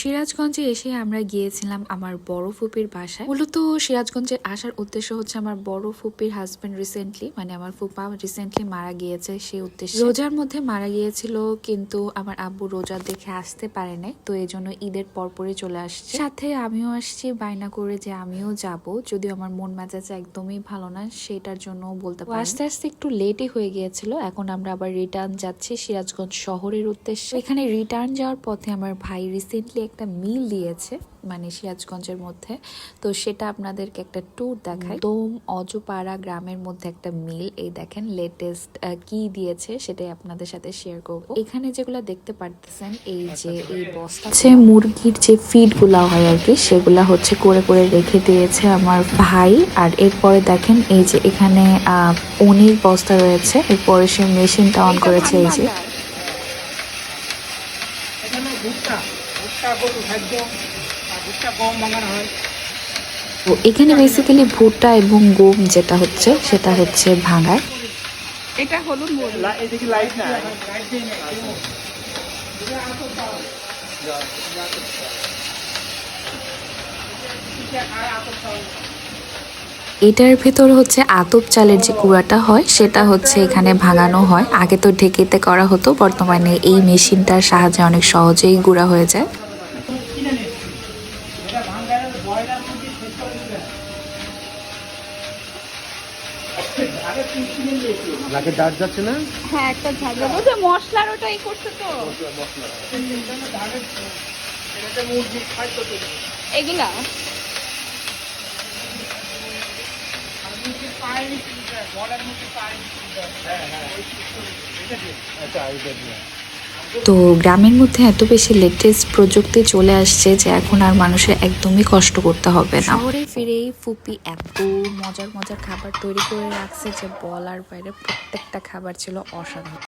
সিরাজগঞ্জে এসে আমরা গিয়েছিলাম আমার বড় ফুপির বাসায়। মূলত সিরাজগঞ্জে আসার উদ্দেশ্য হচ্ছে আমার বড় ফুপির হাজবেন্ড রিসেন্টলি, মানে আমার ফুপা রিসেন্টলি মারা গিয়েছে, সেই উদ্দেশ্যে। রোজার মধ্যে মারা গিয়েছিল, কিন্তু আমার আব্বু রোজা দেখে আসতে পারে নাই, তো এই জন্য ঈদের পরপরই চলে আসছে। সাথে আমিও আসছি বায়না করে যে আমিও যাব, যদিও আমার মন মেজাজ একদমই ভালো না, সেটার জন্য বলতে পারি। আস্তে আস্তে একটু লেটই হয়ে গিয়েছিল। এখন আমরা আবার রিটার্ন যাচ্ছি সিরাজগঞ্জ শহরের উদ্দেশ্যে। এখানে রিটার্ন যাওয়ার পথে আমার ভাই রিসেন্টলি একটা মিল দিয়েছে, মানে সিরাজগঞ্জের মধ্যে, তো সেটা আপনাদেরকে একটা ট্যুর দেখাই। দোম অজপাড়া গ্রামের মধ্যে একটা মিল, এই দেখেন লেটেস্ট কি দিয়েছে সেটাই আপনাদের সাথে শেয়ার করব। এখানে যেগুলো দেখতে পারতেছেন, এই যে এই বস্তা হচ্ছে মুরগির যে ফিড গুলা হয় আর কি, সেগুলা হচ্ছে করে করে রেখে দিয়েছে আমার ভাই। আর এরপরে দেখেন এই যে এখানে পনির বস্তা রয়েছে, এরপরে সে মেশিনটা অন করেছে। এই যে তো এখানে বেসিক্যালি ভুট্টা এবং গম যেটা হচ্ছে সেটা হচ্ছে ভাঙায়। এটা হলুদ এদিকে লাইট না এটার ভেতর হচ্ছে আতপ চালের যে গুঁড়াটা হয় সেটা হচ্ছে এখানে ভাঙানো হয়। আগে তো ঢেকিতে করা হতো, বর্তমানে এই মেশিনটার সাহায্যে অনেক সহজেই গুঁড়া হয়ে যায়। যাচ্ছে না। হ্যাঁ, একটা ঝাড় দেবো যে মশলার ওটাই করছে তো এগুলা তো গ্রামের মধ্যে এত বেশি লেটেস্ট প্রযুক্তি চলে আসছে যে এখন আর মানুষের একদমই কষ্ট করতে হবে না। শহরে ফিরেই ফুপি এত মজার মজার খাবার তৈরি করে রাখছে যে বলার বাইরে, প্রত্যেকটা খাবার ছিল অসাধারণ।